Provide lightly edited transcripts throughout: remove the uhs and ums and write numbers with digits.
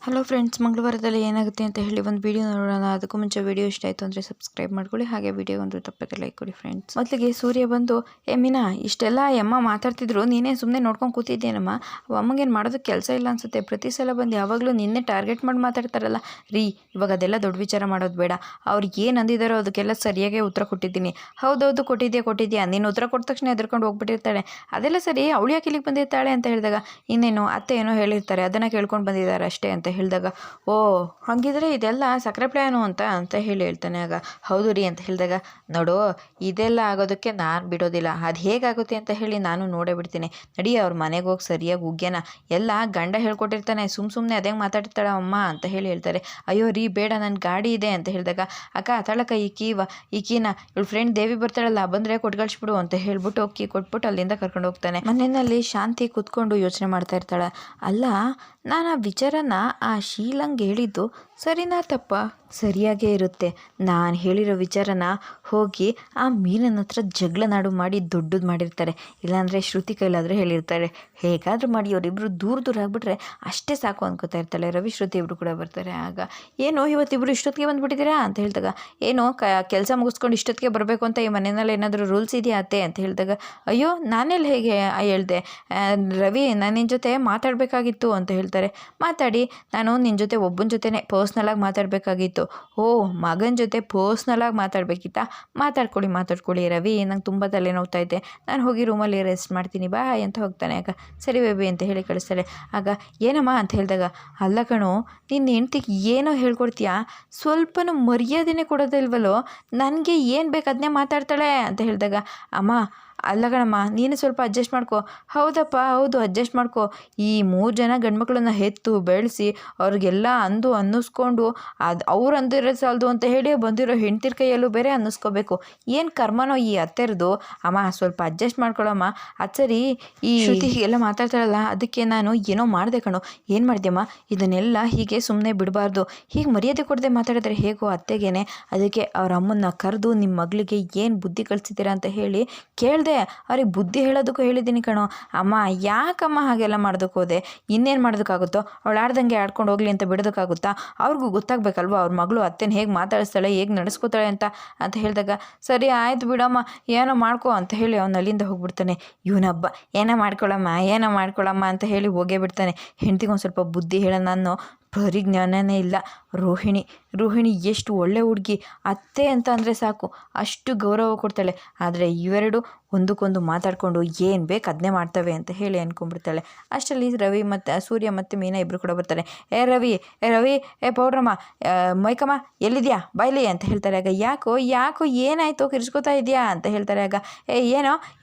Hello friends, ಮಂಗಳವಾರದಲ್ಲಿ ಏನಾಗುತ್ತೆ ಅಂತ ಹೇಳಿ ಒಂದು ವಿಡಿಯೋ ನೋಡೋಣ. ಅದಕ್ಕೂ ಮುಂಚೆ ವಿಡಿಯೋ ಇಷ್ಟ ಆಯಿತು ಅಂದರೆ ಸಬ್ಸ್ಕ್ರೈಬ್ ಮಾಡ್ಕೊಳ್ಳಿ, ಹಾಗೆ ವಿಡಿಯೋ ಒಂದು ತಪ್ಪದೆ ಲೈಕ್ ಕೊಡಿ ಫ್ರೆಂಡ್ಸ್. ಮೊದಲಿಗೆ ಸೂರ್ಯ ಬಂದು, ಮೀನಾ, ಇಷ್ಟೆಲ್ಲ ಅಮ್ಮ ಮಾತಾಡ್ತಿದ್ರು, ನೀನೇ ಸುಮ್ಮನೆ ನೋಡ್ಕೊಂಡು ಕೂತಿದ್ದೇನಮ್ಮ, ಅಮ್ಮಗೇನು ಮಾಡೋದಕ್ಕೆ ಕೆಲಸ ಇಲ್ಲ ಅನ್ಸುತ್ತೆ. ಪ್ರತಿ ಸಲ ಬಂದು ಯಾವಾಗಲೂ ನಿನ್ನೆ ಟಾರ್ಗೆಟ್ ಮಾಡಿ ಮಾತಾಡ್ತಾರಲ್ಲ ರೀ. ಇವಾಗ ಅದೆಲ್ಲ ದೊಡ್ಡ ವಿಚಾರ ಮಾಡೋದು ಬೇಡ. ಅವ್ರಿಗೆ ಏನು ಅಂದಿದ್ದಾರೋ ಅದಕ್ಕೆಲ್ಲ ಸರಿಯಾಗಿ ಉತ್ತರ ಕೊಟ್ಟಿದ್ದೀನಿ. ಹೌದೌದು, ಕೊಟ್ಟಿದ್ಯಾ. ನೀನು ಉತ್ತರ ಕೊಟ್ಟ ತಕ್ಷಣ ಎದ್ಕೊಂಡು ಹೋಗ್ಬಿಟ್ಟಿರ್ತಾಳೆ. ಅದೆಲ್ಲ ಸರಿ, ಅವಳು ಯಾಕೆ ಇಲ್ಲಿಗೆ ಬಂದಿರ್ತಾಳೆ ಅಂತ ಹೇಳಿದಾಗ, ಇನ್ನೇನು ಅತ್ತೆ ಏನೋ ಹೇಳಿರ್ತಾರೆ, ಅದನ್ನು ಕೇಳ್ಕೊಂಡು ಬಂದಿದ್ದಾರೆ ಅಷ್ಟೇ ಅಂತ ಹೇಳಿದಾಗ, ಓ ಹಾಗಿದ್ರೆ ಇದೆಲ್ಲ ಸಕ್ಕರೆ ಪ್ಲಾನು ಅಂತ ಹೇಳಿ ಹೇಳ್ತಾನೆ. ಆಗ ಹೌದು ರೀ ಅಂತ ಹೇಳಿದಾಗ, ನೋಡು, ಇದೆಲ್ಲ ಆಗೋದಕ್ಕೆ ನಾನು ಬಿಡೋದಿಲ್ಲ. ಅದು ಹೇಗಾಗುತ್ತೆ ಅಂತ ಹೇಳಿ ನಾನು ನೋಡೇ ಬಿಡ್ತೀನಿ. ನಡಿ, ಅವ್ರ ಮನೆಗೆ ಹೋಗಿ ಸರಿಯಾಗಿ ಉಗ್ಯನ ಎಲ್ಲ ಗಂಡ ಹೇಳ್ಕೊಟ್ಟಿರ್ತಾನೆ, ಸುಮ್ಮನೆ ಅದೇ ಮಾತಾಡ್ತಾಳೆ ಅಮ್ಮ ಅಂತ ಹೇಳಿ ಹೇಳ್ತಾರೆ. ಅಯ್ಯೋ ರೀ, ಬೇಡ, ನನ್ನ ಗಾಡಿ ಇದೆ ಅಂತ ಹೇಳಿದಾಗ, ಅಕ್ಕ ತಳಕ ಈ ಕೀನ ಇವಳು ಫ್ರೆಂಡ್ ದೇವಿ ಬರ್ತಾಳಲ್ಲ, ಬಂದರೆ ಕೊಟ್ಕಳಿಸ್ಬಿಡು ಅಂತ ಹೇಳ್ಬಿಟ್ಟು ಕೀ ಕೊಟ್ಬಿಟ್ಟು ಅಲ್ಲಿಂದ ಕರ್ಕೊಂಡು ಹೋಗ್ತಾನೆ. ಮನೆಯಲ್ಲಿ ಶಾಂತಿ ಕೂತ್ಕೊಂಡು ಯೋಚನೆ ಮಾಡ್ತಾ ಇರ್ತಾಳೆ. ಅಲ್ಲ, ನಾನು ಆ ವಿಚಾರನ ಆ ಶೀಲಂಗೆ ಹೇಳಿದ್ದು ಸರಿನಾ ತಪ್ಪ? ಸರಿಯಾಗೇ ಇರುತ್ತೆ. ನಾನು ಹೇಳಿರೋ ವಿಚಾರನ ಹೋಗಿ ಆ ಮೀನನ ಹತ್ರ ಜಗಳನಾಡು ಮಾಡಿ ದೊಡ್ಡದು ಮಾಡಿರ್ತಾರೆ, ಇಲ್ಲಾಂದರೆ ಶ್ರುತಿ ಕೈಲಾದರೆ ಹೇಳಿರ್ತಾರೆ. ಹೇಗಾದರೂ ಮಾಡಿ ಅವರಿಬ್ಬರು ದೂರ ಆಗಿಬಿಟ್ರೆ ಅಷ್ಟೇ ಸಾಕು ಅನ್ಕೋತಾ ಇರ್ತಾಳೆ. ರವಿ ಶ್ರುತಿ ಇಬ್ಬರು ಕೂಡ ಬರ್ತಾರೆ. ಆಗ ಏನೋ ಇವತ್ತಿಬ್ಬರು ಇಷ್ಟೊತ್ತಿಗೆ ಬಂದುಬಿಟ್ಟಿದ್ದೀರಾ ಅಂತ ಹೇಳಿದಾಗ, ಏನೋ ಕೆಲಸ ಮುಗಿಸ್ಕೊಂಡು ಇಷ್ಟೊತ್ತಿಗೆ ಬರಬೇಕು ಅಂತ ಈ ಮನೆಯಲ್ಲಿ ಏನಾದರೂ ರೂಲ್ಸ್ ಇದೆಯಾ ಅತ್ತೆ ಅಂತ ಹೇಳಿದಾಗ, ಅಯ್ಯೋ ನಾನೆಲ್ಲ ಹೇಗೆ ಹೇಳ್ದೆ ರವಿ, ನಾನು ನಿನ್ನ ಜೊತೆ ಮಾತಾಡಬೇಕಾಗಿತ್ತು ಅಂತ ಹೇಳ್ತಾರೆ. ಮಾತಾಡಿ, ನಾನು ನಿನ್ನ ಜೊತೆ ಒಬ್ಬನ ಜೊತೆನೇ ಪರ್ಸ್ನಲಾಗಿ ಮಾತಾಡಬೇಕಾಗಿತ್ತು. ಓ, ಮಗನ ಜೊತೆ ಪರ್ಸ್ನಲಾಗಿ ಮಾತಾಡಬೇಕಿತ್ತಾ? ಮಾತಾಡ್ಕೊಳ್ಳಿ ರವಿ, ನಂಗೆ ತುಂಬ ತಲೆನೋವ್ತಾ ಇದೆ, ನಾನು ಹೋಗಿ ರೂಮಲ್ಲಿ ರೆಸ್ಟ್ ಮಾಡ್ತೀನಿ, ಬಾಯ್ ಅಂತ ಹೋಗ್ತಾನೆ. ಆಗ ಸರಿ ಬೇಬಿ ಅಂತ ಹೇಳಿ ಕಳಿಸ್ತಾಳೆ. ಆಗ ಏನಮ್ಮ ಅಂತ ಹೇಳಿದಾಗ, ಅಲ್ಲ ಕಣೋ, ನಿನ್ನ ಹೆಂಡ್ತಿಗೆ ಏನೋ ಹೇಳ್ಕೊಡ್ತೀಯಾ, ಸ್ವಲ್ಪನೂ ಮರ್ಯಾದೆನೇ ಕೊಡೋದಿಲ್ವಲ್ಲೋ, ನನಗೆ ಏನು ಬೇಕು ಅದನ್ನೇ ಮಾತಾಡ್ತಾಳೆ ಅಂತ ಹೇಳಿದಾಗ, ಅಮ್ಮ ಅಲ್ಲ ಕಣಮ್ಮ, ನೀನು ಸ್ವಲ್ಪ ಅಡ್ಜಸ್ಟ್ ಮಾಡ್ಕೊ. ಹೌದಪ್ಪ, ಹೌದು, ಅಡ್ಜಸ್ಟ್ ಮಾಡ್ಕೊ. ಈ 3 ಜನ ಗಂಡ್ಮಕ್ಳನ್ನ ಹೆತ್ತು ಬೆಳೆಸಿ ಅವ್ರಿಗೆಲ್ಲ ಅನ್ನಿಸ್ಕೊಂಡು ಅವ್ರು ಅಂದಿರೋ ಸಾಲದು ಅಂತ ಹೇಳಿ ಬಂದಿರೋ ಹೆಂಡ್ತಿರ ಕೈಯಲ್ಲೂ ಬೇರೆ ಅನ್ನಿಸ್ಕೋಬೇಕು. ಏನು ಕರ್ಮನೋ ಈ ಅತ್ತೆರದು. ಅಮ್ಮ ಸ್ವಲ್ಪ ಅಡ್ಜಸ್ಟ್ ಮಾಡ್ಕೊಳಮ್ಮ. ಅದು ಸರಿ, ಈ ಶ್ರುತಿ ಹೀಗೆಲ್ಲ ಮಾತಾಡ್ತಾಳಲ್ಲ, ಅದಕ್ಕೆ ನಾನು ಏನೋ ಮಾಡಿದೆ ಕಣೋ. ಏನು ಮಾಡಿದೆಮ್ಮ? ಇದನ್ನೆಲ್ಲ ಹೀಗೆ ಸುಮ್ಮನೆ ಬಿಡಬಾರ್ದು. ಹೀಗೆ ಮರ್ಯಾದೆ ಕೊಡದೆ ಮಾತಾಡಿದ್ರೆ ಹೇಗೋ ಅತ್ತೆಗೇನೆ. ಅದಕ್ಕೆ ಅವ್ರ ಅಮ್ಮನ್ನ ಕರೆದು ನಿಮ್ಮ ಮಗಳಿಗೆ ಏನು ಬುದ್ಧಿ ಕಲಿಸಿದ್ದೀರಾ ಅಂತ ಹೇಳಿ ಕೇಳಿದೆ. ಅವ್ರಿಗೆ ಬುದ್ಧಿ ಹೇಳೋದಕ್ಕೂ ಹೇಳಿದ್ದೀನಿ ಕಣೋ. ಅಮ್ಮ ಯಾಕಮ್ಮ ಹಾಗೆಲ್ಲ ಮಾಡೋದಕ್ಕೆ ಹೋದೆ? ಇನ್ನೇನು ಮಾಡೋದಕ್ಕಾಗುತ್ತೋ? ಅವಳು ಆಡ್ದಂಗೆ ಆಡ್ಕೊಂಡು ಹೋಗ್ಲಿ ಅಂತ ಬಿಡೋದಕ್ಕಾಗುತ್ತಾ? ಅವ್ರಿಗೂ ಗೊತ್ತಾಗಬೇಕಲ್ವ ಅವ್ರ ಮಗಳು ಅತ್ತೆನ ಹೇಗೆ ಮಾತಾಡಿಸ್ತಾಳೆ, ಹೇಗೆ ನಡೆಸ್ಕೋತಾಳೆ ಅಂತ ಹೇಳಿದಾಗ, ಸರಿ ಆಯ್ತು ಬಿಡಮ್ಮ, ಏನೋ ಮಾಡ್ಕೊ ಅಂತ ಹೇಳಿ ಅವ್ನು ಅಲ್ಲಿಂದ ಹೋಗ್ಬಿಡ್ತಾನೆ. ಇವನಬ್ಬ ಏನೋ ಮಾಡ್ಕೊಳ್ಳಮ್ಮ ಅಂತ ಹೇಳಿ ಹೋಗೇ ಬಿಡ್ತಾನೆ. ಹೆಂಡ್ತಿಗೊಂದು ಸ್ವಲ್ಪ ಬುದ್ಧಿ ಹೇಳೋಣ ಅನ್ನೋ ಪರಿಜ್ಞಾನನೇ ಇಲ್ಲ. ರೋಹಿಣಿ ಎಷ್ಟು ಒಳ್ಳೆ ಹುಡುಗಿ, ಅತ್ತೆ ಅಂತ ಅಂದರೆ ಸಾಕು ಅಷ್ಟು ಗೌರವ ಕೊಡ್ತಾಳೆ. ಆದರೆ ಇವೆರಡು ಒಂದಕ್ಕೊಂದು ಮಾತಾಡಿಕೊಂಡು ಏನು ಬೇಕು ಅದನ್ನೇ ಮಾಡ್ತವೆ ಅಂತ ಹೇಳಿ ಅಂದ್ಕೊಂಡ್ಬಿಡ್ತಾಳೆ. ಅಷ್ಟರಲ್ಲಿ ರವಿ ಮತ್ತು ಸೂರ್ಯ ಮತ್ತು ಮೀನಾ ಇಬ್ಬರು ಕೂಡ ಬರ್ತಾರೆ. ರವಿ, ಪೌಡ್ರಮ್ಮ, ಮೈಕಮ್ಮ ಎಲ್ಲಿದೆಯಾ, ಬಾಯ್ಲಿ ಅಂತ ಹೇಳ್ತಾರೆ. ಆಗ ಯಾಕೋ ಏನಾಯಿತು, ಕಿರ್ಚ್ಕೋತಾ ಇದೆಯಾ ಅಂತ ಹೇಳ್ತಾರೆ. ಆಗ ಏನೋ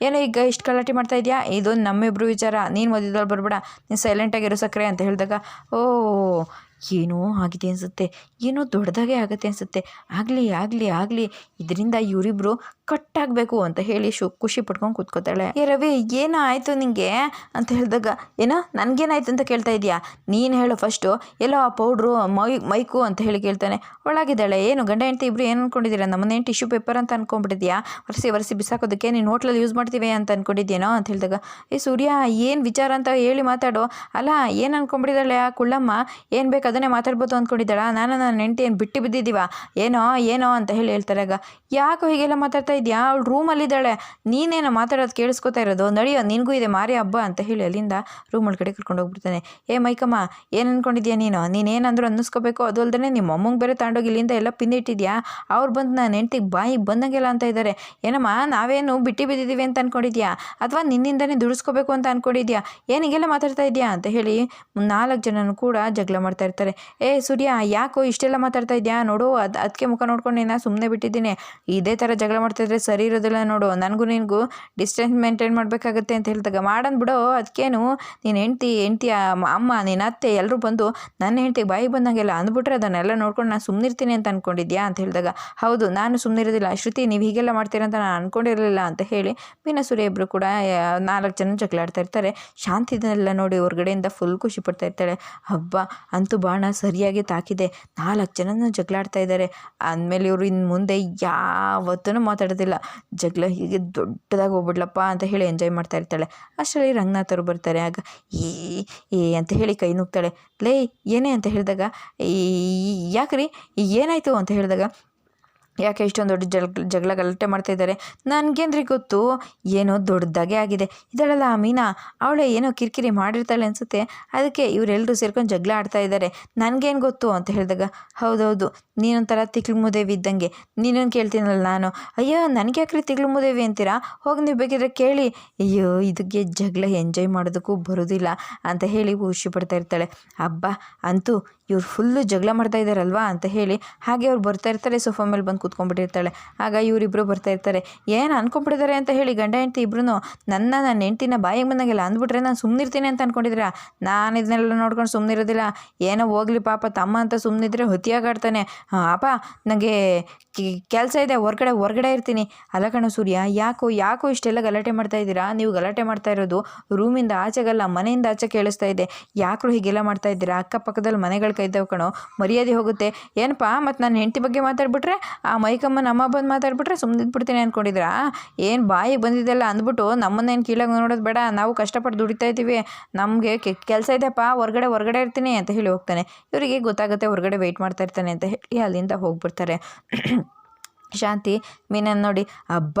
ಈಗ ಇಷ್ಟು ಗಲಾಟೆ ಮಾಡ್ತಾ ಇದೆಯಾ, ಇದೊಂದು ನಮ್ಮಿಬ್ರು ವಿಚಾರ, ನೀನು ಮಧ್ಯದಲ್ಲಿ ಬರಬೇಡ, ನೀನು ಸೈಲೆಂಟಾಗಿರೋ ಸಕ್ಕರೆ ಅಂತ ಹೇಳಿದಾಗ, ಓ ಏನೋ ಆಗಿದೆ ಅನಿಸುತ್ತೆ, ಏನೋ ದೊಡ್ಡದಾಗೆ ಆಗುತ್ತೆ ಅನಿಸುತ್ತೆ. ಆಗಲಿ ಇದರಿಂದ ಇವರಿಬ್ಬರು ಕಟ್ಟಾಗಬೇಕು ಅಂತ ಹೇಳಿ ಖುಷಿ ಪಡ್ಕೊಂಡು ಕೂತ್ಕೋತಾಳೆ. ರವಿ, ಏನೋ ಆಯಿತು ನಿಂಗೆ ಅಂತ ಹೇಳಿದಾಗ, ಏನೋ ನನಗೇನಾಯ್ತು ಅಂತ ಕೇಳ್ತಾ ಇದೆಯಾ, ನೀನು ಹೇಳು ಫಸ್ಟು. ಎಲ್ಲೋ ಆ ಪೌಡ್ರು ಮೈಕು ಅಂತ ಹೇಳಿ ಕೇಳ್ತಾನೆ. ಒಳಗಿದ್ದಾಳೆ. ಏನು ಗಂಡ ಹೆಂಡ್ತಿ ಇಬ್ಬರು ಏನು ಅಂದ್ಕೊಂಡಿದ್ದೀರಾ, ನಮ್ಮನ್ನೇನು ಟಿಶ್ಯೂ ಪೇಪರ್ ಅಂತ ಅಂದ್ಕೊಂಡ್ಬಿಟ್ಟಿದ್ಯಾ, ಒರೆಸಿ ಬಿಸಾಕೋದಕ್ಕೆ, ನೀನು ಹೋಟ್ಲಲ್ಲಿ ಯೂಸ್ ಮಾಡ್ತೀವಿ ಅಂತ ಅಂದ್ಕೊಂಡಿದ್ದೇನೋ ಅಂತ ಹೇಳಿದಾಗ, ಸೂರ್ಯ ಏನು ವಿಚಾರ ಅಂತ ಹೇಳಿ ಮಾತಾಡು. ಅಲ್ಲ, ಏನು ಅಂದ್ಕೊಂಡ್ಬಿಟ್ಟಿದ್ದಾಳೆ ಆ ಕುಳ್ಳಮ್ಮ, ಏನು ಬೇಕು ಅದನ್ನೇ ಮಾತಾಡ್ಬೋದು ಅಂದ್ಕೊಂಡಿದ್ದಾಳ, ನನ್ನ ಹೆಂಡ್ತಿ ಏನು ಬಿಟ್ಟು ಬಿದ್ದಿದ್ದೀವ ಏನೋ ಅಂತ ಹೇಳಿ ಹೇಳ್ತಾರೆ. ಆಗ ಯಾಕೋ ಹೀಗೆಲ್ಲ ಮಾತಾಡ್ತಾ ಇದೆಯಾ, ಅವಳು ರೂಮಲ್ಲಿದ್ದಾಳೆ, ನೀನೇನೋ ಮಾತಾಡೋದು ಕೇಳಿಸ್ಕೊತಾ ಇರೋದು, ನಡೆಯೋ ನಿನಗೂ ಇದೆ ಮಾರಿ ಹಬ್ಬ ಅಂತ ಹೇಳಿ ಅಲ್ಲಿಂದ ರೂಮ್ ಒಳಗಡೆ ಕರ್ಕೊಂಡು ಹೋಗ್ಬಿಡ್ತಾನೆ. ಮೈಕಮ್ಮ, ಏನು ಅಂದ್ಕೊಂಡಿದ್ಯಾ ನೀನೇನಂದ್ರೂ ಅನ್ನಿಸ್ಕೋಬೇಕು, ಅದು ಅಲ್ಲದೆ ನಿಮ್ಮ ಅಮ್ಮಂಗೆ ಬೇರೆ ತಗೊಂಡೋಗಿ ಇಲ್ಲಿಂದ ಎಲ್ಲ ಪಿಂದಿಟ್ಟಿದ್ಯಾ, ಅವ್ರು ಬಂದು ನಾನು ಹೆಂಡ್ತಿಗೆ ಬಾಯಿಗೆ ಬಂದಂಗೆಲ್ಲ ಅಂತ ಇದ್ದಾರೆ. ಏನಮ್ಮ, ನಾವೇನು ಬಿಟ್ಟು ಬಿದ್ದಿದ್ದೀವಿ ಅಂತ ಅಂದ್ಕೊಂಡಿದ್ಯಾ, ಅಥವಾ ನಿನ್ನಿಂದನೇ ದುಡಿಸ್ಕೋಬೇಕು ಅಂತ ಅಂದ್ಕೊಂಡಿದ್ಯಾ, ಏನಿಗೆಲ್ಲ ಮಾತಾಡ್ತಾ ಇದೆಯಾ ಅಂತ ಹೇಳಿ 4 ಜನನು ಕೂಡ ಜಗಳ ಮಾಡ್ತಾ ಇರ್ತಾರೆ. ಸೂರ್ಯ, ಯಾಕೋ ಇಷ್ಟೆಲ್ಲ ಮಾತಾಡ್ತಾ ಇದೆಯಾ, ನೋಡು ಅದಕ್ಕೆ ಮುಖ ನೋಡ್ಕೊಂಡು ನಾನು ಸುಮ್ಮನೆ ಬಿಟ್ಟಿದ್ದೀನಿ, ಇದೇ ಥರ ಜಗಳ ಮಾಡ್ತಾಯಿದ್ರೆ ಸರಿ ಇರೋದಿಲ್ಲ ನೋಡು, ನನಗೂ ನಿನಗೂ ಡಿಸ್ಟೆನ್ಸ್ ಮೇಂಟೈನ್ ಮಾಡಬೇಕಾಗತ್ತೆ ಅಂತ ಹೇಳಿದಾಗ, ಮಾಡೋಣ ಬಿಡೋ, ಅದಕ್ಕೇನು, ನೀನು ಹೆಂಡ್ತಿ ಅಮ್ಮ, ನಿನ್ನ ಅತ್ತೆ ಎಲ್ಲರೂ ಬಂದು ನನ್ನ ಹೆಂಡ್ತಿಗೆ ಬಾಯಿಗೆ ಬಂದಂಗೆಲ್ಲ ಅಂದ್ಬಿಟ್ರೆ ಅದನ್ನೆಲ್ಲ ನೋಡ್ಕೊಂಡು ನಾನು ಸುಮ್ಮನಿರ್ತೀನಿ ಅಂತ ಅಂದ್ಕೊಂಡಿದ್ಯಾ ಅಂತ ಹೇಳಿದಾಗ, ಹೌದು, ನಾನು ಸುಮ್ಮನಿರೋದಿಲ್ಲ ಶ್ರುತಿ, ನೀವು ಹೀಗೆಲ್ಲ ಮಾಡ್ತೀರ ಅಂತ ನಾನು ಅಂದ್ಕೊಂಡಿರಲಿಲ್ಲ ಅಂತ ಹೇಳಿ ಮೀನಾ ಸೂರ್ಯ ಇಬ್ಬರು ಕೂಡ 4 ಜನ ಜಗಳ ಆಡ್ತಾ ಇರ್ತಾರೆ. ಶಾಂತಿದೆಲ್ಲ ನೋಡಿ ಹೊರಗಡೆಯಿಂದ ಫುಲ್ ಖುಷಿ ಪಡ್ತಾ ಇರ್ತಾಳೆ. ಹಬ್ಬ ಅಂತೂ ಬಾಣ ಸರಿಯಾಗಿ ತಾಕಿದೆ, 4 ಜನನ ಜಗಳಾಡ್ತಾ ಇದ್ದಾರೆ ಅಂದಮೇಲೆ ಇವರು ಇನ್ನು ಮುಂದೆ ಯಾವತ್ತೂ ಮಾತಾಡೋದು ಇರೋದಿಲ್ಲ. ಜಗಳ ಹೀಗೆ ದೊಡ್ಡದಾಗಿ ಹೋಗ್ಬಿಡ್ಲಪ್ಪ ಅಂತ ಹೇಳಿ ಎಂಜಾಯ್ ಮಾಡ್ತಾ ಇರ್ತಾಳೆ. ಅಷ್ಟರಲ್ಲಿ ರಂಗನಾಥ್ ಅವರು ಬರ್ತಾರೆ. ಆಗ ಏ ಅಂತ ಹೇಳಿ ಕೈ ನುಗ್ತಾಳೆ. ಲೇ ಏನೇ ಅಂತ ಹೇಳಿದಾಗ ಯಾಕ್ರಿ ಏನಾಯಿತು ಅಂತ ಹೇಳಿದಾಗ ಯಾಕೆ ಇಷ್ಟೊಂದು ದೊಡ್ಡ ಜಗಳ ಗಲಾಟೆ ಮಾಡ್ತಾ ಇದ್ದಾರೆ, ನನಗೇನ್ರಿ ಗೊತ್ತು, ಏನೋ ದೊಡ್ಡದಾಗೆ ಆಗಿದೆ. ಇದಳಲ್ಲ ಆ ಮೀನಾ, ಅವಳೇ ಏನೋ ಕಿರಿಕಿರಿ ಮಾಡಿರ್ತಾಳೆ ಅನಿಸುತ್ತೆ, ಅದಕ್ಕೆ ಇವರೆಲ್ಲರೂ ಸೇರ್ಕೊಂಡು ಜಗಳ ಆಡ್ತಾ ಇದ್ದಾರೆ, ನನಗೇನು ಗೊತ್ತು ಅಂತ ಹೇಳಿದಾಗ ಹೌದೌದು ನೀನೊಂಥರ ತಿಕ್ಲು ಮುದೇವಿ ಇದ್ದಂಗೆ, ನೀನೊಂದು ಕೇಳ್ತೀನಲ್ಲ ನಾನು. ಅಯ್ಯೋ ನನಗೆ ಯಾಕ್ರಿ ತಿಕ್ಲು ಮುದೇವಿ ಅಂತೀರಾ, ಹೋಗಿ ನೀವು ಬೇಕಿದ್ರೆ ಕೇಳಿ. ಅಯ್ಯೋ ಇದಕ್ಕೆ ಜಗಳ ಎಂಜಾಯ್ ಮಾಡೋದಕ್ಕೂ ಬರೋದಿಲ್ಲ ಅಂತ ಹೇಳಿ ಖುಷಿ ಪಡ್ತಾ ಇರ್ತಾಳೆ. ಹಬ್ಬ ಅಂತೂ ಇವ್ರು ಫುಲ್ಲು ಜಗಳ ಮಾಡ್ತಾ ಇದ್ದಾರಲ್ವಾ ಅಂತ ಹೇಳಿ ಹಾಗೆ ಅವ್ರು ಬರ್ತಾ ಇರ್ತಾರೆ. ಸೋಫಾ ಮೇಲೆ ಬಂದು ಕೂತ್ಕೊಂಡ್ಬಿಟ್ಟಿರ್ತಾಳೆ. ಆಗ ಇವರಿಬ್ಬರು ಬರ್ತಾ ಇರ್ತಾರೆ. ಏನು ಅನ್ಕೊಂಡ್ಬಿಟ್ಟಿದ್ದಾರೆ ಅಂತ ಹೇಳಿ ಗಂಡ ಹೆಂಡ್ತಿ ಇಬ್ಬರು ನನ್ನ ಹೆಂಡ್ತಿನ ಬಾಯಿಗೆ ಬಂದಾಗೆಲ್ಲ ಅಂದ್ಬಿಟ್ರೆ ನಾನು ಸುಮ್ಮನಿರ್ತೀನಿ ಅಂತ ಅಂದ್ಕೊಂಡಿದ್ದೀರಾ, ನಾನು ಇದನ್ನೆಲ್ಲ ನೋಡ್ಕೊಂಡು ಸುಮ್ಮನಿರೋದಿಲ್ಲ. ಏನೋ ಹೋಗ್ಲಿ ಪಾಪ ತಮ್ಮ ಅಂತ ಸುಮ್ಮನಿದ್ರೆ ಹೊತ್ತಿಯಾಗಾಡ್ತಾನೆ. ಅಪ್ಪ ನನಗೆ ಕೆಲಸ ಇದೆ, ಹೊರಗಡೆ ಇರ್ತೀನಿ. ಅಲ್ಲ ಕಣೋ ಸೂರ್ಯ, ಯಾಕೋ ಇಷ್ಟೆಲ್ಲ ಗಲಾಟೆ ಮಾಡ್ತಾ ಇದ್ದೀರಾ, ನೀವು ಗಲಾಟೆ ಮಾಡ್ತಾ ಇರೋದು ರೂಮಿಂದ ಆಚೆಗಲ್ಲ ಮನೆಯಿಂದ ಆಚೆ ಕೇಳಿಸ್ತಾ ಇದೆ, ಯಾಕ್ರು ಹೀಗೆಲ್ಲ ಮಾಡ್ತಾ ಇದ್ದೀರಾ, ಅಕ್ಕಪಕ್ಕದಲ್ಲಿ ಮನೆಗಳು ಕೈದ್ದಾವೆ ಕಣೋ, ಮರ್ಯಾದೆ ಹೋಗುತ್ತೆ. ಏನಪ್ಪ ಮತ್ತು ನನ್ನ ಹೆಂಡತಿ ಬಗ್ಗೆ ಮಾತಾಡ್ಬಿಟ್ರೆ ಆ ಮೈಕಮ್ಮನ ಅಮ್ಮ ಬಂದು ಮಾತಾಡ್ಬಿಟ್ರೆ ಸುಮ್ಮನೆ ಇದ್ಬಿಡ್ತೀನಿ ಅಂದ್ಕೊಂಡಿದ್ರಾ, ಏನು ಬಾಯಿಗೆ ಬಂದಿದ್ದೆಲ್ಲ ಅಂದ್ಬಿಟ್ಟು ನಮ್ಮನ್ನೇನು ಕೀಳಾಗಿ ನೋಡೋದು ಬೇಡ, ನಾವು ಕಷ್ಟಪಟ್ಟು ದುಡಿತಾ ಇದ್ದೀವಿ, ನಮಗೆ ಕೆಲಸ ಇದೆಯಪ್ಪ, ಹೊರಗಡೆ ಇರ್ತೀನಿ ಅಂತ ಹೇಳಿ ಹೋಗ್ತಾನೆ. ಇವರಿಗೆ ಗೊತ್ತಾಗುತ್ತೆ ಹೊರಗಡೆ ವೆಯ್ಟ್ ಮಾಡ್ತಾ ಇರ್ತಾನೆ ಅಂತ ಹೇಳಿ ಅಲ್ಲಿಂದ ಹೋಗ್ಬಿಡ್ತಾರೆ. ಶಾಂತಿ ಮೀನನ್ನು ನೋಡಿ, ಹಬ್ಬ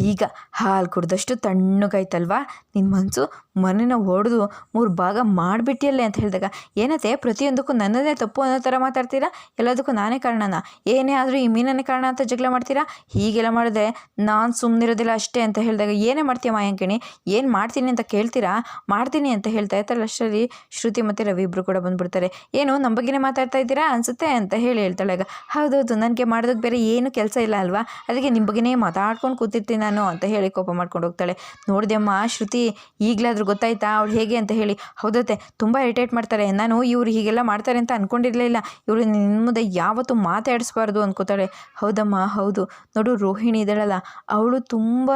ಈಗ ಹಾಲು ಕುಡ್ದಷ್ಟು ತಣ್ಣಗಾಯ್ತಲ್ವಾ, ನಿನ್ನ ಮನಸ್ಸು ಮನೆನ ಹೊಡೆದು 3 ಭಾಗ ಮಾಡಿಬಿಟ್ಟಿಯಲ್ಲೇ ಅಂತ ಹೇಳಿದಾಗ, ಏನತ್ತೆ ಪ್ರತಿಯೊಂದಕ್ಕೂ ನನ್ನದೇ ತಪ್ಪು ಅನ್ನೋ ಥರ ಮಾತಾಡ್ತೀರಾ, ಎಲ್ಲದಕ್ಕೂ ನಾನೇ ಕಾರಣನ, ಏನೇ ಆದರೂ ಈ ಮೀನನ್ನೇ ಕಾರಣ ಅಂತ ಜಗಳ ಮಾಡ್ತೀರಾ, ಹೀಗೆಲ್ಲ ಮಾಡಿದ್ರೆ ನಾನು ಸುಮ್ಮನಿರೋದಿಲ್ಲ ಅಷ್ಟೇ ಅಂತ ಹೇಳಿದಾಗ, ಏನೇ ಮಾಡ್ತೀಯ ಮಾಯಂಕಿಣಿ, ಏನು ಮಾಡ್ತೀನಿ ಅಂತ ಕೇಳ್ತೀರಾ, ಮಾಡ್ತೀನಿ ಅಂತ ಹೇಳ್ತಾ ಇರ್ತಾಳೆ. ಅಷ್ಟರಲ್ಲಿ ಶ್ರುತಿ ಮತ್ತು ರವಿ ಇಬ್ಬರು ಕೂಡ ಬಂದುಬಿಡ್ತಾರೆ. ಏನು ನಮ್ಮ ಬಗ್ಗೆನೇ ಮಾತಾಡ್ತಾ ಇದ್ದೀರಾ ಅನಿಸುತ್ತೆ ಅಂತ ಹೇಳ್ತಾಳೆ. ಆಗ ಹೌದೌದು ನನಗೆ ಮಾಡೋದಕ್ಕೆ ಬೇರೆ ಏನು ಕೆಲಸ ಇಲ್ಲ ಅಲ್ವಾ, ಅದಕ್ಕೆ ನಿಮ್ಮ ಬಗ್ಗೆನೇ ಮಾತಾಡ್ಕೊಂಡು ಕೂತಿರ್ತೀನಿ ನಾನು ಅಂತ ಹೇಳಿ ಕೋಪ ಮಾಡ್ಕೊಂಡು ಹೋಗ್ತಾಳೆ. ನೋಡಿದೆಮ್ಮ ಶ್ರುತಿ, ಈಗಲಾದರೂ ಗೊತ್ತಾಯ್ತಾ ಅವಳು ಹೇಗೆ ಅಂತ ಹೇಳಿ. ಹೌದತ್ತೆ ತುಂಬ ಇರಿಟೇಟ್ ಮಾಡ್ತಾರೆ, ನಾನು ಇವರು ಹೀಗೆಲ್ಲ ಮಾಡ್ತಾರೆ ಅಂತ ಅಂದ್ಕೊಂಡಿರಲಿಲ್ಲ, ಇವರು ನಿಮ್ಮ ಮುಂದೆ ಯಾವತ್ತೂ ಮಾತಾಡಿಸ್ಬಾರ್ದು ಅಂದ್ಕೋತಾಳೆ. ಹೌದಮ್ಮ ಹೌದು, ನೋಡು ರೋಹಿಣಿ ಇದ್ದಾಳಲ್ಲ ಅವಳು ತುಂಬ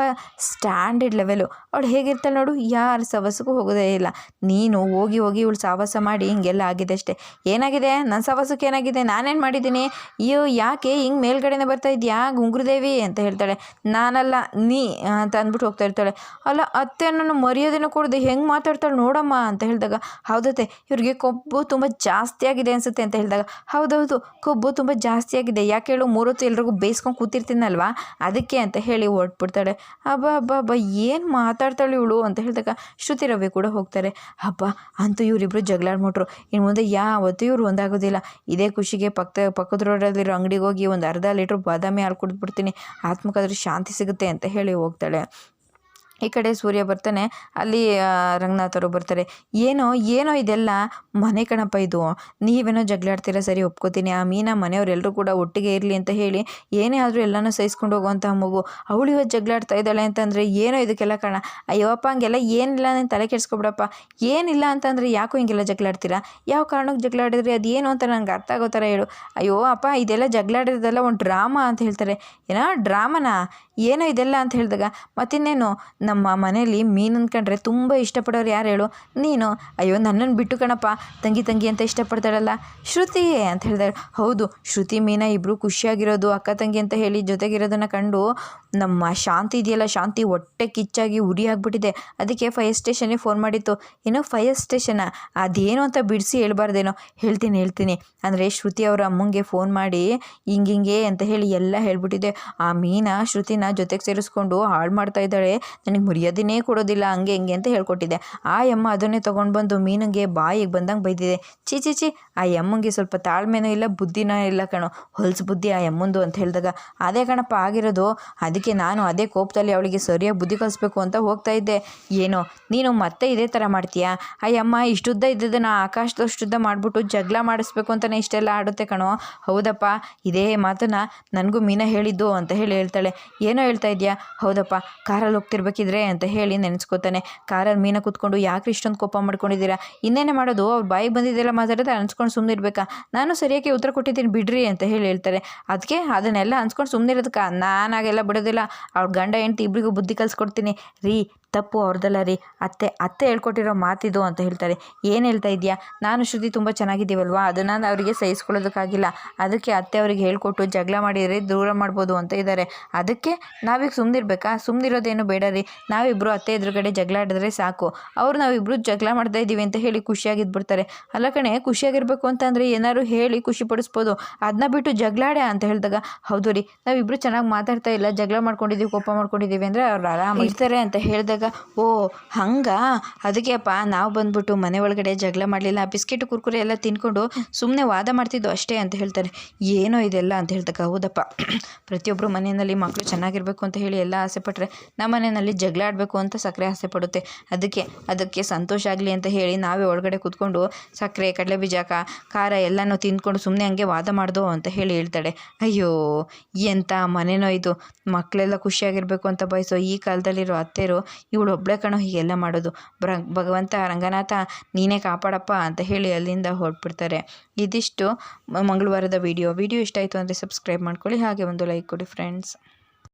ಸ್ಟ್ಯಾಂಡರ್ಡ್ ಲೆವೆಲು, ಅವಳು ಹೇಗಿರ್ತಾಳೆ ನೋಡು, ಯಾರು ಸವಸಕ್ಕೂ ಹೋಗೋದೇ ಇಲ್ಲ, ನೀನು ಹೋಗಿ ಇವಳು ಸಾವಾಸ ಮಾಡಿ ಹಿಂಗೆಲ್ಲ ಆಗಿದೆ ಅಷ್ಟೇ. ಏನಾಗಿದೆ ನನ್ನ ಸವಾಸಕ್ಕೆ, ಏನಾಗಿದೆ, ನಾನೇನು ಮಾಡಿದ್ದೀನಿ, ಅಯ್ಯೋ ಯಾಕೆ ಹಿಂಗೆ ಮೇಲ್ಗಡೆನೇ ಬರ್ತಾ ಇದೆಯಾ ಗುಂಗುರುದೇವಿ ಅಂತ ಹೇಳ್ತಾಳೆ. ನಾನಲ್ಲ ನೀ ಅಂತ ಅಂದ್ಬಿಟ್ಟು ಹೋಗ್ತಾ ಇರ್ತಾಳೆ. ಅಲ್ಲ ಅತ್ತೆ ನನ್ನ ಮರ್ಯಾದೆನ ಕೊಡದೆ ಹೆಂಗೆ ಮಾತಾಡ್ತಾಳೆ ನೋಡಮ್ಮ ಅಂತ ಹೇಳಿದಾಗ, ಹೌದತ್ತೆ ಇವ್ರಿಗೆ ಕೊಬ್ಬು ತುಂಬ ಜಾಸ್ತಿ ಆಗಿದೆ ಅನಿಸುತ್ತೆ ಅಂತ ಹೇಳಿದಾಗ, ಹೌದೌದು ಕೊಬ್ಬು ತುಂಬ ಜಾಸ್ತಿ ಆಗಿದೆ, ಯಾಕೆ ಹೇಳು 3 ಹೊತ್ತು ಎಲ್ರಿಗೂ ಬೇಯಿಸ್ಕೊಂಡು ಕೂತಿರ್ತೀನಲ್ವಾ ಅದಕ್ಕೆ ಅಂತ ಹೇಳಿ ಹೊರಟ್ಬಿಡ್ತಾಳೆ. ಹಬ್ಬ ಏನು ಮಾತಾಡ್ತಾಳೆ ಇವಳು ಅಂತ ಹೇಳಿದಾಗ ಶ್ರುತಿ ರವಿ ಕೂಡ ಹೋಗ್ತಾರೆ. ಹಬ್ಬ ಅಂತೂ ಇವರಿಬ್ಬರು ಜಗಳಾಡ್ಬಿಟ್ರು, ಇನ್ನು ಮುಂದೆ ಯಾವತ್ತೂ ಇವ್ರು ಒಂದಾಗೋದಿಲ್ಲ, ಇದೇ ಖುಷಿಗೆ ಪಕ್ಕದ ರೋಡಲ್ಲಿರೋ ಅಂಗಡಿಗೆ ಹೋಗಿ ಒಂದು ಅರ್ಧ ಲೀಟ್ರ್ ಬಾದಾಮಿ ಹಾಲು ಕುಡಿದ್ಬಿಡ್ತೀನಿ, ಆತ್ಮಕ್ಕಾದ್ರೂ ಶಾಂತಿ ಸಿಗುತ್ತೆ ಅಂತ ಹೇಳಿ ಹೋಗ್ತಾಳೆ. ಈ ಕಡೆ ಸೂರ್ಯ ಬರ್ತಾನೆ, ಅಲ್ಲಿ ರಂಗನಾಥ್ ಅವರು ಬರ್ತಾರೆ. ಏನೋ ಇದೆಲ್ಲ ಮನೆ ಕಣಪ್ಪ ಇದು, ನೀವೇನೋ ಜಗಳಾಡ್ತೀರಾ ಸರಿ ಒಪ್ಕೋತೀನಿ, ಆ ಮೀನಾ ಮನೆಯವರೆಲ್ಲರೂ ಕೂಡ ಒಟ್ಟಿಗೆ ಇರಲಿ ಅಂತ ಹೇಳಿ ಏನೇ ಆದರೂ ಎಲ್ಲನೂ ಸಹಿಸ್ಕೊಂಡು ಹೋಗುವಂತಹ ಮಗು, ಅವಳು ಇವತ್ತು ಜಗಳಾಡ್ತಾ ಇದ್ದಾಳೆ ಅಂತಂದರೆ ಏನೋ ಇದಕ್ಕೆಲ್ಲ ಕಾರಣ. ಅಯ್ಯೋಪ್ಪ ಹಂಗೆಲ್ಲ ಏನಿಲ್ಲ, ನಾನು ತಲೆ ಕೆಡಿಸ್ಕೊಬಿಡಪ್ಪ, ಏನಿಲ್ಲ ಅಂತಂದರೆ ಯಾಕೋ ಹಿಂಗೆಲ್ಲ ಜಗಳಾಡ್ತೀರಾ, ಯಾವ ಕಾರಣಕ್ಕೆ ಜಗಳಾಡಿದ್ರಿ, ಅದು ಏನು ಅಂತ ನನಗೆ ಅರ್ಥ ಆಗೋ ಥರ ಹೇಳು. ಅಯ್ಯೋ ಅಪ್ಪ ಇದೆಲ್ಲ ಜಗಳಾಡಿರೋದೆಲ್ಲ ಒಂದು ಡ್ರಾಮಾ ಅಂತ ಹೇಳ್ತಾರೆ. ಏನೋ ಡ್ರಾಮನಾ, ಏನೋ ಇದೆಲ್ಲ ಅಂತ ಹೇಳಿದಾಗ, ಮತ್ತಿನ್ನೇನು ನಮ್ಮ ಮನೇಲಿ ಮೀನು ಅಂದ್ಕೊಂಡ್ರೆ ತುಂಬ ಇಷ್ಟಪಡೋರು ಯಾರು ಹೇಳು, ನೀನು. ಅಯ್ಯೋ ನನ್ನನ್ನು ಬಿಟ್ಟು ಕಣಪ್ಪ, ತಂಗಿ ಅಂತ ಇಷ್ಟಪಡ್ತಾಳಲ್ಲ ಶ್ರುತಿ ಅಂತ ಹೇಳಿದಾಳೆ. ಹೌದು ಶ್ರುತಿ ಮೀನಾ ಇಬ್ಬರು ಖುಷಿಯಾಗಿರೋದು ಅಕ್ಕ ತಂಗಿ ಅಂತ ಹೇಳಿ ಜೊತೆಗಿರೋದನ್ನು ಕಂಡು ನಮ್ಮ ಶಾಂತಿ ಇದೆಯಲ್ಲ, ಶಾಂತಿ ಹೊಟ್ಟೆ ಕಿಚ್ಚಾಗಿ ಉರಿ ಆಗಿಬಿಟ್ಟಿದೆ, ಅದಕ್ಕೆ ಫೈರ್ ಸ್ಟೇಷನ್ಗೆ ಫೋನ್ ಮಾಡಿತ್ತು. ಏನೋ ಫೈರ್ ಸ್ಟೇಷನಾ, ಅದೇನು ಅಂತ ಬಿಡಿಸಿ ಹೇಳ್ಬಾರ್ದೇನೋ. ಹೇಳ್ತೀನಿ ಅಂದರೆ ಶ್ರುತಿ ಅವರ ಅಮ್ಮಂಗೆ ಫೋನ್ ಮಾಡಿ ಹಿಂಗೆ ಅಂತ ಹೇಳಿ ಎಲ್ಲ ಹೇಳ್ಬಿಟ್ಟಿದೆ. ಆ ಮೀನಾ ಶ್ರುತಿನ ಜೊತೆಗೆ ಸೇರಿಸ್ಕೊಂಡು ಹಾಳು ಮಾಡ್ತಾ ಇದ್ದಾಳೆ, ನನಗೆ ಮರ್ಯಾದೆನೇ ಕೊಡೋದಿಲ್ಲ ಹಂಗೆ ಹಿಂಗೆ ಅಂತ ಹೇಳ್ಕೊಟ್ಟಿದ್ದೆ. ಆ ಅಮ್ಮ ಅದನ್ನೇ ತೊಗೊಂಡು ಬಂದು ಮೀನಿಗೆ ಬಾಯಿಗೆ ಬಂದಂಗೆ ಬೈದಿದೆ. ಚಿ ಆ ಅಮ್ಮಂಗೆ ಸ್ವಲ್ಪ ತಾಳ್ಮೆನೂ ಇಲ್ಲ, ಬುದ್ಧಿನೂ ಇಲ್ಲ ಕಣೋ, ಹೊಲ್ಸು ಬುದ್ಧಿ ಆ ಅಮ್ಮಂದು ಅಂತ ಹೇಳಿದಾಗ, ಅದೇ ಕಣಪ್ಪ ಆಗಿರೋದು, ಅದಕ್ಕೆ ನಾನು ಅದೇ ಕೋಪದಲ್ಲಿ ಅವಳಿಗೆ ಸರಿಯಾಗಿ ಬುದ್ಧಿ ಕಲಿಸ್ಬೇಕು ಅಂತ ಹೋಗ್ತಾ ಇದ್ದೆ. ಏನೋ ನೀನು ಮತ್ತೆ ಇದೇ ಥರ ಮಾಡ್ತೀಯಾ, ಆ ಅಮ್ಮ ಇಷ್ಟುದ್ದ ಇದ್ದದನ್ನು ಆಕಾಶದಷ್ಟುದ್ದ ಮಾಡಿಬಿಟ್ಟು ಜಗಳ ಮಾಡಿಸ್ಬೇಕು ಅಂತಲೇ ಇಷ್ಟೆಲ್ಲ ಆಡುತ್ತೆ ಕಣೋ. ಹೌದಪ್ಪ ಇದೇ ಮಾತನ್ನು ನನಗೂ ಮೀನಾ ಹೇಳಿದ್ದು ಅಂತ ಹೇಳ್ತಾಳೆ. ಏನೋ ಹೇಳ್ತಾ ಇದೆಯಾ, ಹೌದಪ್ಪ ಕಾರಲ್ಲಿ ಹೋಗ್ತಿರ್ಬೇಕಿದ್ರೆ ಅಂತ ಹೇಳಿ ನೆನೆಸ್ಕೋತಾನೆ. ಕಾರಲ್ಲಿ ಮೀನಾ ಕೂತ್ಕೊಂಡು ಯಾಕೆ ಇಷ್ಟೊಂದು ಕೋಪ ಮಾಡ್ಕೊಂಡಿದ್ದೀರಾ, ಇನ್ನೇನೇ ಮಾಡೋದು, ಅವ್ರು ಬಾಯಿಗೆ ಬಂದಿದ್ದೆಲ್ಲ ಮಾತಾಡಿದ್ರೆ ಅನ್ಸ್ಕೊಂಡು ಸುಮ್ಮನೆ ಇರಬೇಕಾ, ನಾನು ಸರಿಯಾಗಿ ಉತ್ತರ ಕೊಟ್ಟಿದ್ದೀನಿ ಬಿಡ್ರಿ ಅಂತ ಹೇಳ್ತಾರೆ. ಅದಕ್ಕೆ ಅದನ್ನೆಲ್ಲ ಅನ್ಸ್ಕೊಂಡು ಸುಮ್ಮನೆ ಇರೋದಕ್ಕೆ ನಾನಾಗೆಲ್ಲ ಬಿಡೋದಿಲ್ಲ, ಅವ್ರ ಗಂಡ ಹೆಂಡ್ತಿ ಇಬ್ಬರಿಗೂ ಬುದ್ಧಿ ಕಲಿಸ್ಕೊಡ್ತೀನಿ ರೀ, ತಪ್ಪು ಅವ್ರದ್ದಲ್ಲ ರೀ, ಅತ್ತೆ ಹೇಳ್ಕೊಟ್ಟಿರೋ ಮಾತಿದು ಅಂತ ಹೇಳ್ತಾರೆ. ಏನು ಹೇಳ್ತಾ ಇದೆಯಾ, ನಾನು ಶ್ರುತಿ ತುಂಬ ಚೆನ್ನಾಗಿದ್ದೀವಲ್ವಾ, ಅದನ್ನು ಅವರಿಗೆ ಸಹಿಸ್ಕೊಳ್ಳೋದಕ್ಕಾಗಿಲ್ಲ, ಅದಕ್ಕೆ ಅತ್ತೆ ಅವರಿಗೆ ಹೇಳ್ಕೊಟ್ಟು ಜಗಳ ಮಾಡಿದರೆ ದೂರ ಮಾಡ್ಬೋದು ಅಂತ ಇದ್ದಾರೆ, ಅದಕ್ಕೆ ನಾವೀಗ ಸುಮ್ಮನಿರ್ಬೇಕಾ? ಸುಮ್ಮನಿರೋದೇನು ಬೇಡ ರೀ. ನಾವಿಬ್ಬರು ಅತ್ತೆ ಎದುರುಗಡೆ ಜಗಳ ಆಡಿದ್ರೆ ಸಾಕು, ಅವ್ರು ನಾವಿಬ್ಬರು ಜಗಳ ಮಾಡ್ತಾ ಇದ್ದೀವಿ ಅಂತ ಹೇಳಿ ಖುಷಿಯಾಗಿದ್ಬಿಡ್ತಾರೆ. ಅಲ್ಲ ಕಣೆ, ಖುಷಿಯಾಗಿರ್ಬೇಕು ಅಂತಂದರೆ ಏನಾದ್ರು ಹೇಳಿ ಖುಷಿ ಪಡಿಸ್ಬೋದು, ಅದನ್ನ ಬಿಟ್ಟು ಜಗಳಾಡೆ ಅಂತ ಹೇಳಿದಾಗ ಹೌದು ರೀ ನಾವಿಬ್ಬರು ಚೆನ್ನಾಗಿ ಮಾತಾಡ್ತಾ ಇಲ್ಲ, ಜಗಳ ಮಾಡ್ಕೊಂಡಿದ್ದೀವಿ, ಕೋಪ ಮಾಡ್ಕೊಂಡಿದ್ದೀವಿ ಅಂದರೆ ಅವ್ರು ಆರಾಮಾಗಿರ್ತಾರೆ ಅಂತ ಹೇಳಿದಾಗ ಓ ಹಂಗಾ, ಅದಕ್ಕೆಪ್ಪ ನಾವು ಬಂದ್ಬಿಟ್ಟು ಮನೆ ಒಳಗಡೆ ಜಗಳ ಮಾಡಲಿಲ್ಲ, ಬಿಸ್ಕೆಟ್ ಕುರ್ಕುರೆ ಎಲ್ಲ ತಿನ್ಕೊಂಡು ಸುಮ್ಮನೆ ವಾದ ಮಾಡ್ತಿದ್ದು ಅಷ್ಟೇ ಅಂತ ಹೇಳ್ತಾರೆ. ಏನೋ ಇದೆಲ್ಲ ಅಂತ ಹೇಳಿದಾಗ ಹೌದಪ್ಪ, ಪ್ರತಿಯೊಬ್ಬರು ಮನೆಯಲ್ಲಿ ಮಕ್ಕಳು ಚೆನ್ನಾಗಿರಬೇಕು ಅಂತ ಹೇಳಿ ಎಲ್ಲ ಆಸೆ ಪಟ್ಟರೆ ನಮ್ಮ ಮನೆಯಲ್ಲಿ ಜಗಳ ಆಡಬೇಕು ಅಂತ ಸಕ್ಕರೆ ಆಸೆ ಪಡುತ್ತೆ. ಅದಕ್ಕೆ ಸಂತೋಷ ಆಗಲಿ ಅಂತ ಹೇಳಿ ನಾವೇ ಒಳಗಡೆ ಕೂತ್ಕೊಂಡು ಸಕ್ಕರೆ, ಕಡಲೆಬೀಜ, ಖಾರ ಎಲ್ಲನೂ ತಿಂದ್ಕೊಂಡು ಸುಮ್ಮನೆ ಹಂಗೆ ವಾದ ಮಾಡ್ದೋ ಅಂತ ಹೇಳಿ ಹೇಳ್ತಾಳೆ. ಅಯ್ಯೋ ಎಂಥ ಮನೆನೋ ಇದು, ಮಕ್ಕಳೆಲ್ಲ ಖುಷಿಯಾಗಿರಬೇಕು ಅಂತ ಬಯಸೋ ಈ ಕಾಲದಲ್ಲಿರೋ ಅತ್ತೆರು ಇವಳು ಒಬ್ಬಳೆ ಕಣೋ ಹೀಗೆಲ್ಲ ಮಾಡೋದು. ಭಗವಂತ ರಂಗನಾಥ ನೀನೇ ಕಾಪಾಡಪ್ಪ ಅಂತ ಹೇಳಿ ಅಲ್ಲಿಂದ ಹೊರಟ್ಬಿಡ್ತಾರೆ. ಇದಿಷ್ಟು ಮಂಗಳವಾರದ ವಿಡಿಯೋ ಇಷ್ಟ ಆಯಿತು ಅಂದರೆ ಸಬ್ಸ್ಕ್ರೈಬ್ ಮಾಡ್ಕೊಳ್ಳಿ, ಹಾಗೆ ಒಂದು ಲೈಕ್ ಕೊಡಿ ಫ್ರೆಂಡ್ಸ್.